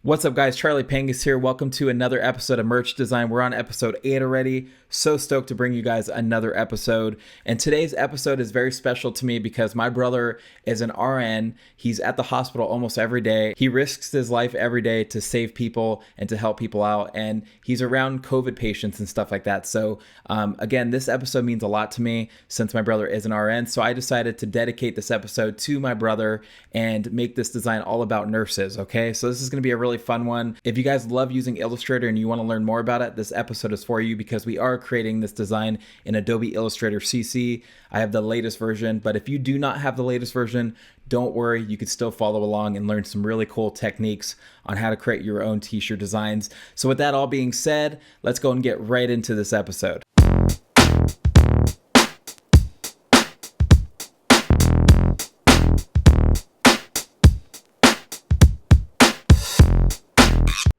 What's up, guys? Charlie Pangus here. Welcome to another episode of Merch Design. We're on episode 8 already. So stoked to bring you guys another episode. And today's episode is very special to me because my brother is an RN. He's at the hospital almost every day. He risks his life every day to save people and to help people out. And he's around COVID patients and stuff like that. So again, this episode means a lot to me since my brother is an RN. So I decided to dedicate this episode to my brother and make this design all about nurses. Okay, so this is going to be a really fun one. If you guys love using Illustrator and you want to learn more about it, this episode is for you because we are creating this design in Adobe Illustrator CC. I have the latest version, but if you do not have the latest version, don't worry, you can still follow along and learn some really cool techniques on how to create your own t-shirt designs. So with that all being said, let's go and get right into this episode.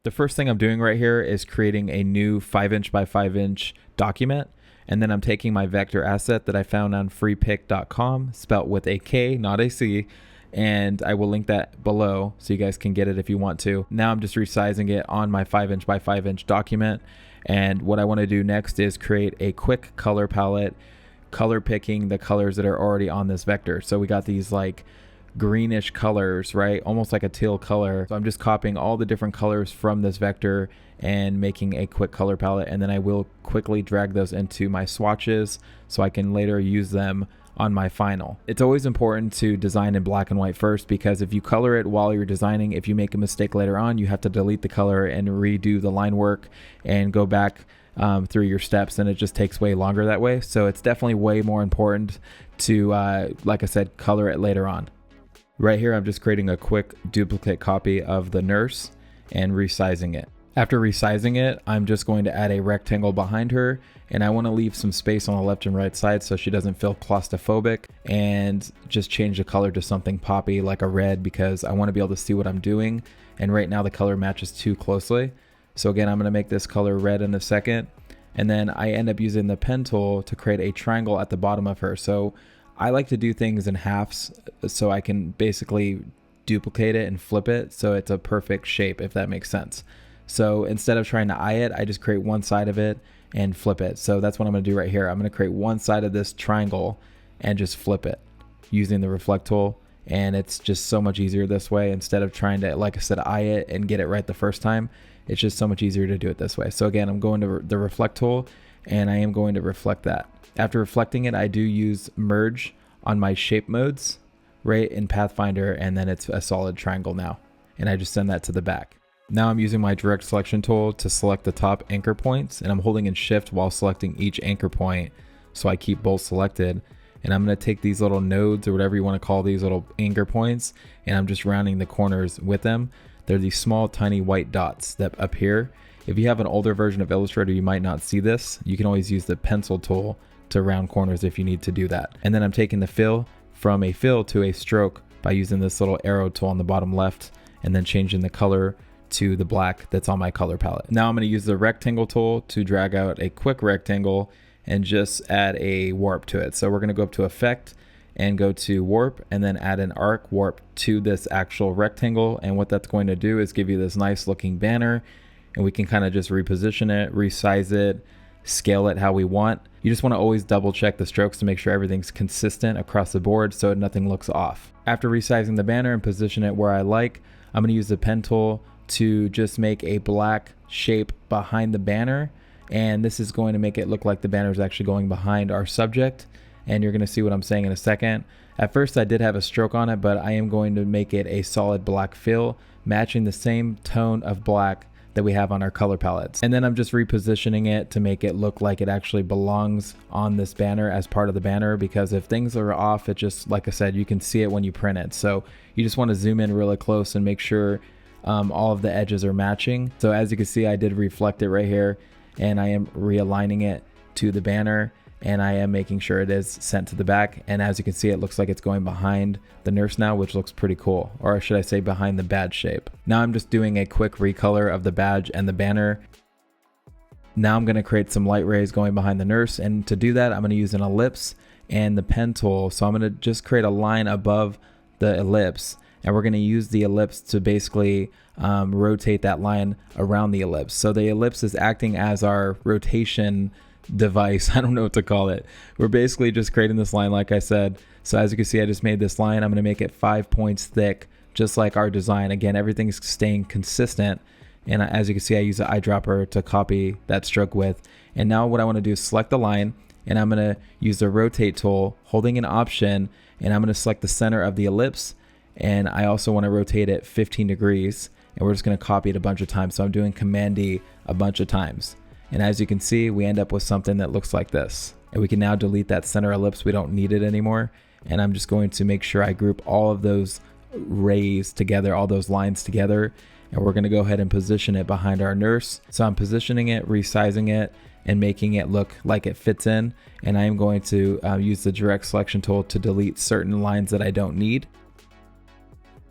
The first thing I'm doing right here is creating a new 5" by 5" document. And then I'm taking my vector asset that I found on freepik.com, spelt with a K, not a C. And I will link that below so you guys can get it if you want to. Now I'm just resizing it on my 5" by 5" document. And what I want to do next is create a quick color palette, color picking the colors that are already on this vector. So we got these like greenish colors, right? Almost like a teal color. So I'm just copying all the different colors from this vector and making a quick color palette. And then I will quickly drag those into my swatches so I can later use them on my final. It's always important to design in black and white first, because if you color it while you're designing, if you make a mistake later on, you have to delete the color and redo the line work and go back through your steps, and it just takes way longer that way. So it's definitely way more important to, like I said, color it later on. Right here, I'm just creating a quick duplicate copy of the nurse and resizing it. After resizing it, I'm just going to add a rectangle behind her, and I want to leave some space on the left and right side so she doesn't feel claustrophobic, and just change the color to something poppy like a red because I want to be able to see what I'm doing. And right now the color matches too closely. So again, I'm going to make this color red in a second. And then I end up using the pen tool to create a triangle at the bottom of her. So I like to do things in halves so I can basically duplicate it and flip it so it's a perfect shape, if that makes sense. So instead of trying to eye it, I just create one side of it and flip it. So that's what I'm going to do right here. I'm going to create one side of this triangle and just flip it using the reflect tool. And it's just so much easier this way instead of trying to, like I said, eye it and get it right the first time. It's just so much easier to do it this way. So again, I'm going to the reflect tool and I am going to reflect that. After reflecting it, I do use merge on my shape modes right in Pathfinder, and then it's a solid triangle now. And I just send that to the back. Now I'm using my direct selection tool to select the top anchor points, and I'm holding in shift while selecting each anchor point so I keep both selected. And I'm going to take these little nodes, or whatever you want to call these little anchor points, and I'm just rounding the corners with them. They're these small tiny white dots that appear. If you have an older version of Illustrator, you might not see this. You can always use the pencil tool to round corners if you need to do that. And then I'm taking the fill from a fill to a stroke by using this little arrow tool on the bottom left, and then changing the color to the black that's on my color palette. Now I'm going to use the rectangle tool to drag out a quick rectangle and just add a warp to it. So we're going to go up to effect and go to warp, and then add an arc warp to this actual rectangle. And what that's going to do is give you this nice looking banner, and we can kind of just reposition it, resize it, scale it how we want. You just want to always double check the strokes to make sure everything's consistent across the board so nothing looks off. After resizing the banner and position it where I like, I'm going to use the pen tool to just make a black shape behind the banner. And this is going to make it look like the banner is actually going behind our subject. And you're going to see what I'm saying in a second. At first I did have a stroke on it, but I am going to make it a solid black fill, matching the same tone of black that we have on our color palettes. And then I'm just repositioning it to make it look like it actually belongs on this banner as part of the banner, because if things are off, it just, like I said, you can see it when you print it. So you just want to zoom in really close and make sure all of the edges are matching. So as you can see, I did reflect it right here, and I am realigning it to the banner, and I am making sure it is sent to the back. And as you can see, it looks like it's going behind the nurse now, which looks pretty cool. Or should I say behind the badge shape. Now I'm just doing a quick recolor of the badge and the banner. Now I'm going to create some light rays going behind the nurse. And to do that, I'm going to use an ellipse and the pen tool. So I'm going to just create a line above the ellipse. and we're going to use the ellipse to basically rotate that line around the ellipse. So the ellipse is acting as our rotation device. I don't know what to call it. We're basically just creating this line, like I said. So as you can see, I just made this line. I'm going to make it 5 points thick, just like our design. Again, everything's staying consistent. And as you can see, I use the eyedropper to copy that stroke width. And now what I want to do is select the line, and I'm going to use the rotate tool, holding an option, and I'm going to select the center of the ellipse. And I also want to rotate it 15 degrees, and we're just going to copy it a bunch of times. So I'm doing Command D a bunch of times. And as you can see, we end up with something that looks like this. And we can now delete that center ellipse. We don't need it anymore. And I'm just going to make sure I group all of those rays together, all those lines together. And we're going to go ahead and position it behind our nurse. So I'm positioning it, resizing it, and making it look like it fits in. And I am going to use the direct selection tool to delete certain lines that I don't need.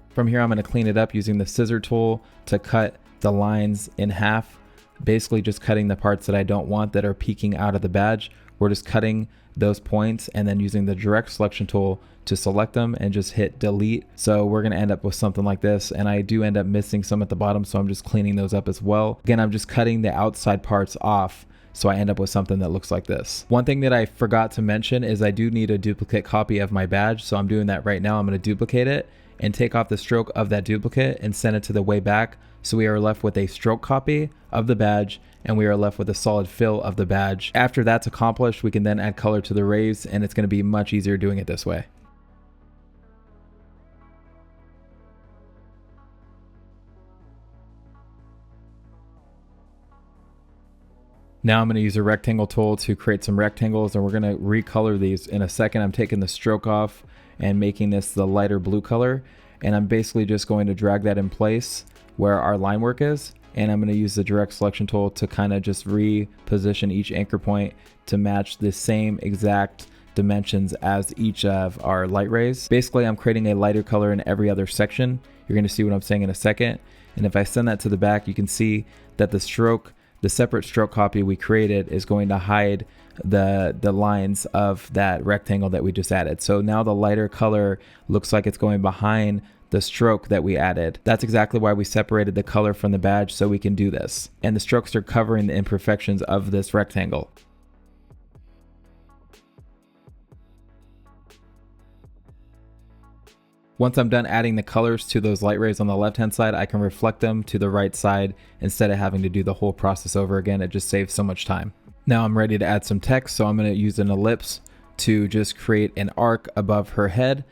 From here, I'm going to clean it up using the scissor tool to cut the lines in half, basically just cutting the parts that I don't want that are peeking out of the badge. We're just cutting those points and then using the direct selection tool to select them and just hit delete. So we're going to end up with something like this, and I do end up missing some at the bottom, so I'm just cleaning those up as well. Again, I'm just cutting the outside parts off, so I end up with something that looks like this. One thing that I forgot to mention is I do need a duplicate copy of my badge, so I'm doing that right now. I'm going to duplicate it and take off the stroke of that duplicate and send it to the way back, so we are left with a stroke copy of the badge, and we are left with a solid fill of the badge. After that's accomplished, we can then add color to the rays, and it's going to be much easier doing it this way. Now I'm going to use a rectangle tool to create some rectangles, and we're going to recolor these in a second. I'm taking the stroke off and making this the lighter blue color, and I'm basically just going to drag that in place where our line work is, and I'm going to use the direct selection tool to kind of just reposition each anchor point to match the same exact dimensions as each of our light rays. Basically, I'm creating a lighter color in every other section. You're going to see what I'm saying in a second, and if I send that to the back, you can see that the separate stroke copy we created is going to hide the lines of that rectangle that we just added. So now the lighter color looks like it's going behind the stroke that we added. That's exactly why we separated the color from the badge, so we can do this. And the strokes are covering the imperfections of this rectangle. Once I'm done adding the colors to those light rays on the left-hand side, I can reflect them to the right side instead of having to do the whole process over again. It just saves so much time. Now I'm ready to add some text, so I'm going to use an ellipse to just create an arc above her head.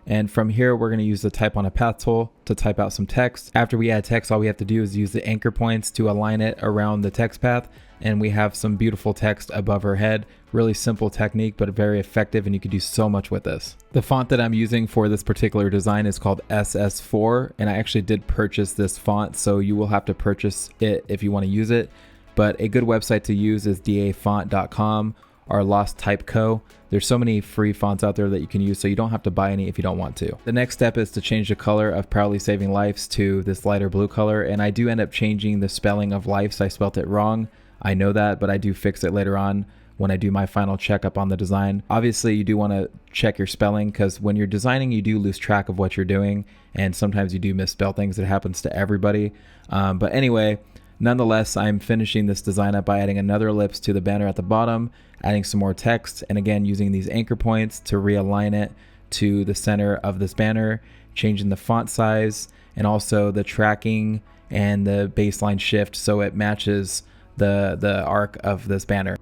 And from here, we're going to use the type on a path tool to type out some text. After we add text, all we have to do is use the anchor points to align it around the text path, and we have some beautiful text above her head. Really simple technique, but very effective, and you can do so much with this. The font that I'm using for this particular design is called SS4, and I actually did purchase this font, so you will have to purchase it if you want to use it. But a good website to use is dafont.com or Lost Type Co. There's so many free fonts out there that you can use, so you don't have to buy any if you don't want to. The next step is to change the color of Proudly Saving Lives to this lighter blue color, and I do end up changing the spelling of lives. I spelt it wrong. I know that, but I do fix it later on when I do my final checkup on the design. Obviously, you do want to check your spelling, because when you're designing, you do lose track of what you're doing, and sometimes you do misspell things. It happens to everybody. But anyway, nonetheless, I'm finishing this design up by adding another ellipse to the banner at the bottom, adding some more text, and again, using these anchor points to realign it to the center of this banner, changing the font size, and also the tracking and the baseline shift so it matches the arc of this banner.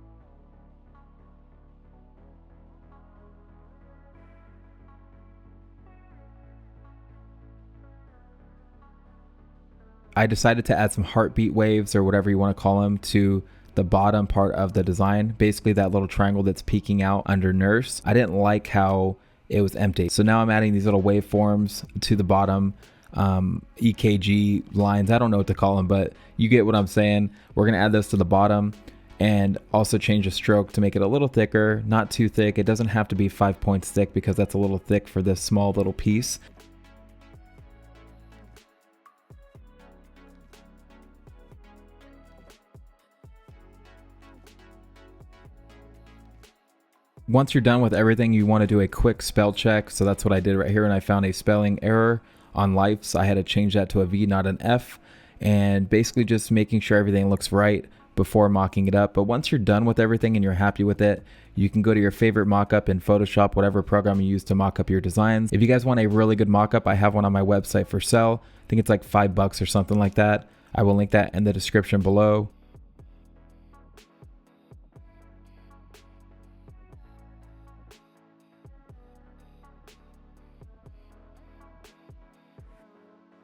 I decided to add some heartbeat waves, or whatever you want to call them, to the bottom part of the design. Basically that little triangle that's peeking out under nurse. I didn't like how it was empty. So now I'm adding these little waveforms to the bottom, EKG lines. I don't know what to call them, but you get what I'm saying. We're going to add those to the bottom, and also change the stroke to make it a little thicker, not too thick. It doesn't have to be 5 points thick, because that's a little thick for this small little piece. Once you're done with everything, you want to do a quick spell check. So that's what I did right here, and I found a spelling error on lifes. I had to change that to a V, not an F, and basically just making sure everything looks right before mocking it up. But once you're done with everything and you're happy with it, you can go to your favorite mockup in Photoshop, whatever program you use to mock up your designs. If you guys want a really good mockup, I have one on my website for sale. I think it's like $5 or something like that. I will link that in the description below.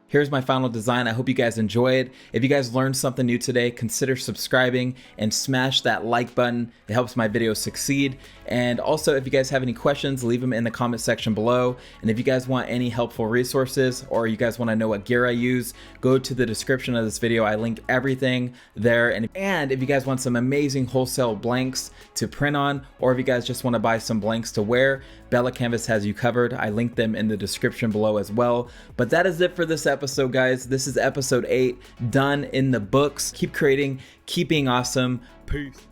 Here's my final design. I hope you guys enjoyed. If you guys learned something new today, consider subscribing and smash that like button. It helps my videos succeed. And also, if you guys have any questions, leave them in the comment section below. And if you guys want any helpful resources, or you guys want to know what gear I use, go to the description of this video. I link everything there. And if you guys want some amazing wholesale blanks to print on, or if you guys just want to buy some blanks to wear, Bella Canvas has you covered. I link them in the description below as well. But that is it for this episode, guys. This is episode 8, done in the books. Keep creating, keep being awesome. Peace.